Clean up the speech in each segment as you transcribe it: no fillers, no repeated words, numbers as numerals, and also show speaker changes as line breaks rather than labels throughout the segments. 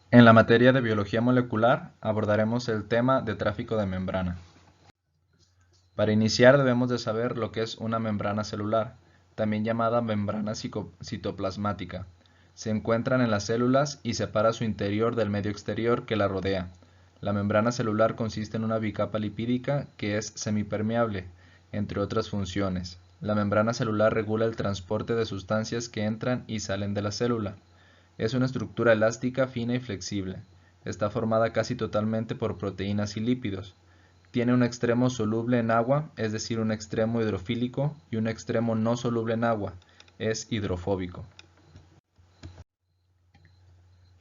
En la materia de biología molecular abordaremos el tema de tráfico de membrana. Para iniciar debemos de saber lo que es una membrana celular, también llamada membrana citoplasmática. Se encuentran en las células y separa su interior del medio exterior que la rodea. La membrana celular consiste en una bicapa lipídica que es semipermeable, entre otras funciones. La membrana celular regula el transporte de sustancias que entran y salen de la célula. Es una estructura elástica, fina y flexible. Está formada casi totalmente por proteínas y lípidos. Tiene un extremo soluble en agua, es decir, un extremo hidrofílico, y un extremo no soluble en agua, es hidrofóbico.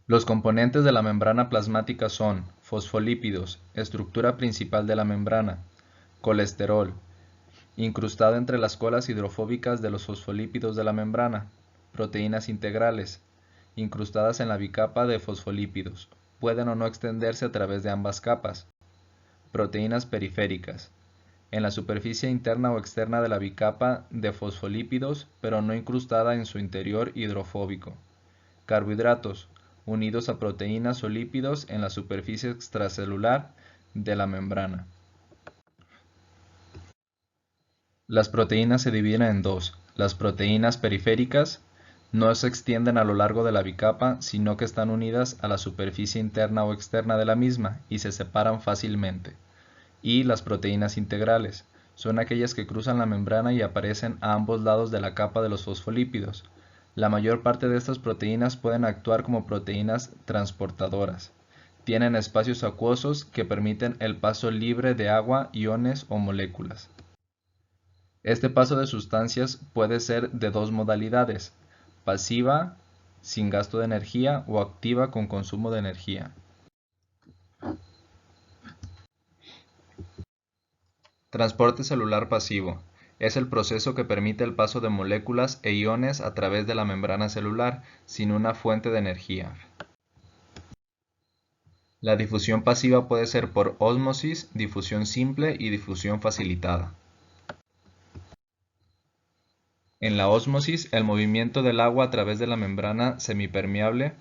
Los componentes de la membrana plasmática son fosfolípidos, estructura principal de la membrana, colesterol, incrustado entre las colas hidrofóbicas de los fosfolípidos de la membrana, proteínas integrales, incrustadas en la bicapa de fosfolípidos, pueden o no extenderse a través de ambas capas, proteínas periféricas, en la superficie interna o externa de la bicapa de fosfolípidos, pero no incrustada en su interior hidrofóbico. Carbohidratos, unidos a proteínas o lípidos en la superficie extracelular de la membrana. Las proteínas se dividen en dos. Las proteínas periféricas no se extienden a lo largo de la bicapa, sino que están unidas a la superficie interna o externa de la misma y se separan fácilmente. Y las proteínas integrales son aquellas que cruzan la membrana y aparecen a ambos lados de la capa de los fosfolípidos. La mayor parte de estas proteínas pueden actuar como proteínas transportadoras. Tienen espacios acuosos que permiten el paso libre de agua, iones o moléculas. Este paso de sustancias puede ser de dos modalidades: pasiva, sin gasto de energía, o activa, con consumo de energía. Transporte celular pasivo. Es el proceso que permite el paso de moléculas e iones a través de la membrana celular sin una fuente de energía. La difusión pasiva puede ser por ósmosis, difusión simple y difusión facilitada. En la ósmosis, el movimiento del agua a través de la membrana semipermeable,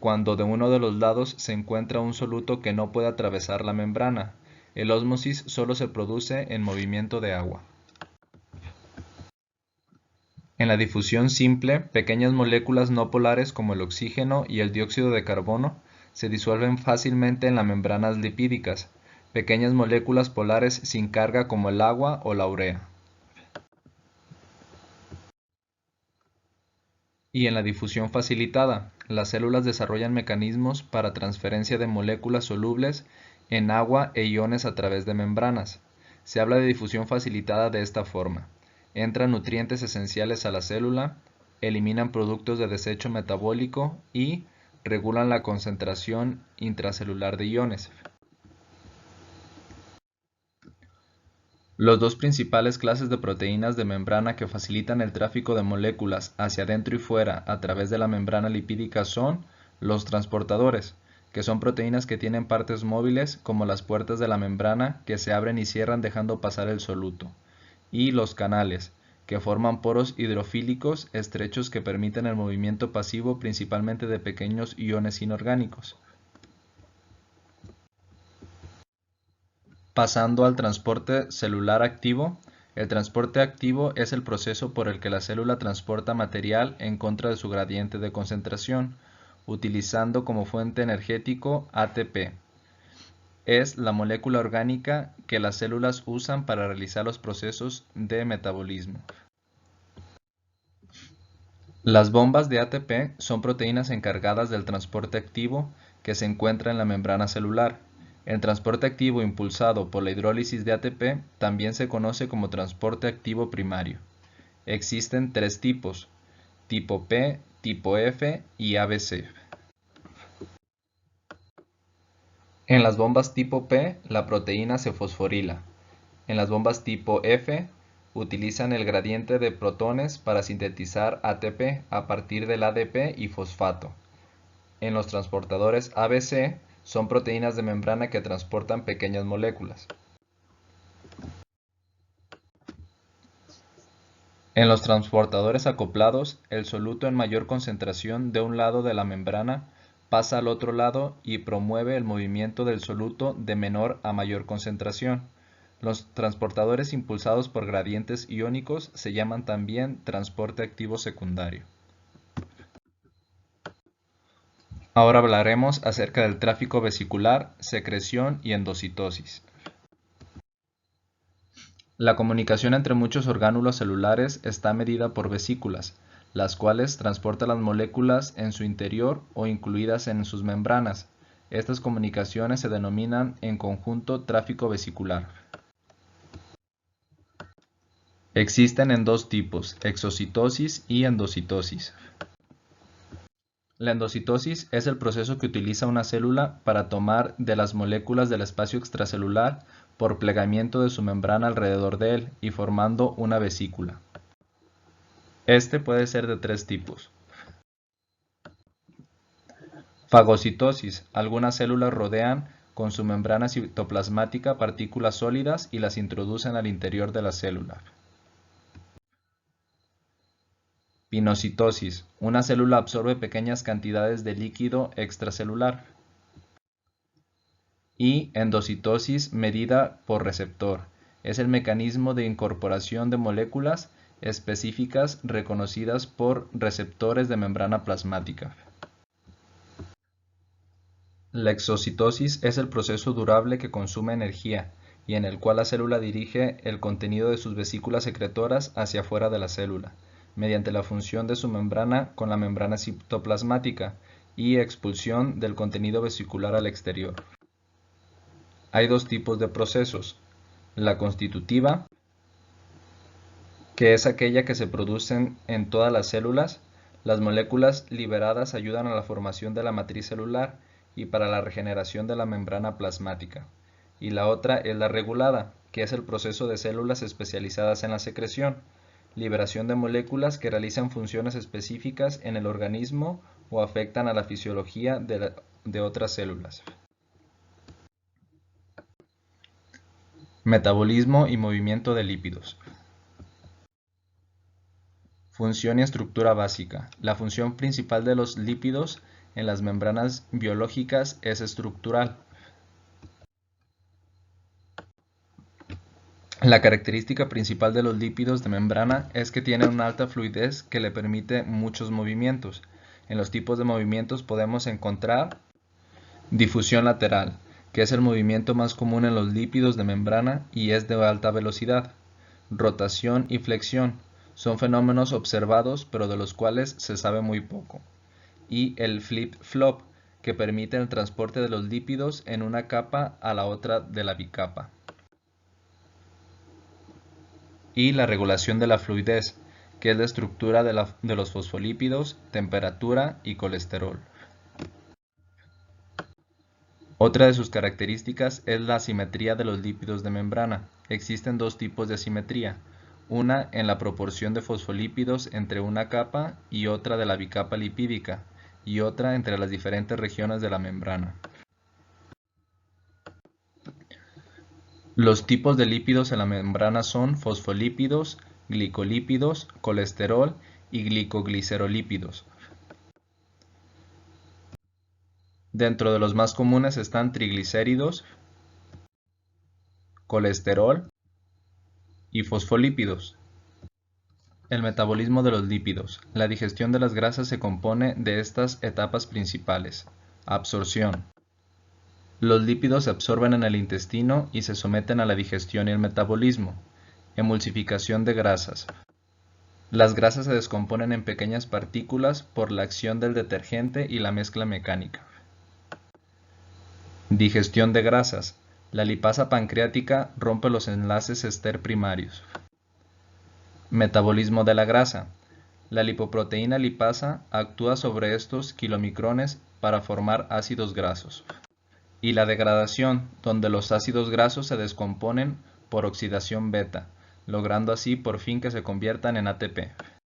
cuando de uno de los lados se encuentra un soluto que no puede atravesar la membrana. El ósmosis solo se produce en movimiento de agua. En la difusión simple, pequeñas moléculas no polares como el oxígeno y el dióxido de carbono se disuelven fácilmente en las membranas lipídicas, pequeñas moléculas polares sin carga como el agua o la urea. Y en la difusión facilitada, las células desarrollan mecanismos para transferencia de moléculas solubles en agua e iones a través de membranas. Se habla de difusión facilitada de esta forma: entran nutrientes esenciales a la célula, eliminan productos de desecho metabólico y regulan la concentración intracelular de iones. Los dos principales clases de proteínas de membrana que facilitan el tráfico de moléculas hacia adentro y fuera a través de la membrana lipídica son los transportadores, que son proteínas que tienen partes móviles como las puertas de la membrana que se abren y cierran dejando pasar el soluto, y los canales, que forman poros hidrofílicos estrechos que permiten el movimiento pasivo principalmente de pequeños iones inorgánicos. Pasando al transporte celular activo, el transporte activo es el proceso por el que la célula transporta material en contra de su gradiente de concentración, utilizando como fuente energético ATP. Es la molécula orgánica que las células usan para realizar los procesos de metabolismo. Las bombas de ATP son proteínas encargadas del transporte activo que se encuentra en la membrana celular. El transporte activo impulsado por la hidrólisis de ATP también se conoce como transporte activo primario. Existen tres tipos: tipo P, tipo F y ABC. En las bombas tipo P, la proteína se fosforila. En las bombas tipo F, utilizan el gradiente de protones para sintetizar ATP a partir del ADP y fosfato. En los transportadores ABC, son proteínas de membrana que transportan pequeñas moléculas. En los transportadores acoplados, el soluto en mayor concentración de un lado de la membrana pasa al otro lado y promueve el movimiento del soluto de menor a mayor concentración. Los transportadores impulsados por gradientes iónicos se llaman también transporte activo secundario. Ahora hablaremos acerca del tráfico vesicular, secreción y endocitosis. La comunicación entre muchos orgánulos celulares está medida por vesículas, las cuales transportan las moléculas en su interior o incluidas en sus membranas. Estas comunicaciones se denominan en conjunto tráfico vesicular. Existen en dos tipos, exocitosis y endocitosis. La endocitosis es el proceso que utiliza una célula para tomar de las moléculas del espacio extracelular por plegamiento de su membrana alrededor de él y formando una vesícula. Este puede ser de tres tipos. Fagocitosis. Algunas células rodean con su membrana citoplasmática partículas sólidas y las introducen al interior de la célula. Pinocitosis. Una célula absorbe pequeñas cantidades de líquido extracelular. Y endocitosis medida por receptor. Es el mecanismo de incorporación de moléculas específicas reconocidas por receptores de membrana plasmática. La exocitosis es el proceso durable que consume energía y en el cual la célula dirige el contenido de sus vesículas secretoras hacia afuera de la célula, mediante la función de su membrana con la membrana citoplasmática y expulsión del contenido vesicular al exterior. Hay dos tipos de procesos: la constitutiva, que es aquella que se produce en todas las células. Las moléculas liberadas ayudan a la formación de la matriz celular y para la regeneración de la membrana plasmática. Y la otra es la regulada, que es el proceso de células especializadas en la secreción, liberación de moléculas que realizan funciones específicas en el organismo o afectan a la fisiología de otras células. Metabolismo y movimiento de lípidos. Función y estructura básica. La función principal de los lípidos en las membranas biológicas es estructural. La característica principal de los lípidos de membrana es que tienen una alta fluidez que le permite muchos movimientos. En los tipos de movimientos podemos encontrar difusión lateral, que es el movimiento más común en los lípidos de membrana y es de alta velocidad. Rotación y flexión son fenómenos observados pero de los cuales se sabe muy poco. Y el flip-flop, que permite el transporte de los lípidos en una capa a la otra de la bicapa. Y la regulación de la fluidez, que es la estructura de los fosfolípidos, temperatura y colesterol. Otra de sus características es la asimetría de los lípidos de membrana. Existen dos tipos de asimetría, una en la proporción de fosfolípidos entre una capa y otra de la bicapa lipídica, y otra entre las diferentes regiones de la membrana. Los tipos de lípidos en la membrana son fosfolípidos, glicolípidos, colesterol y glicoglicerolípidos. Dentro de los más comunes están triglicéridos, colesterol y fosfolípidos. El metabolismo de los lípidos. La digestión de las grasas se compone de estas etapas principales. Absorción. Los lípidos se absorben en el intestino y se someten a la digestión y el metabolismo. Emulsificación de grasas. Las grasas se descomponen en pequeñas partículas por la acción del detergente y la mezcla mecánica. Digestión de grasas. La lipasa pancreática rompe los enlaces ester primarios. Metabolismo de la grasa. La lipoproteína lipasa actúa sobre estos kilomicrones para formar ácidos grasos. Y la degradación, donde los ácidos grasos se descomponen por oxidación beta, logrando así por fin que se conviertan en ATP.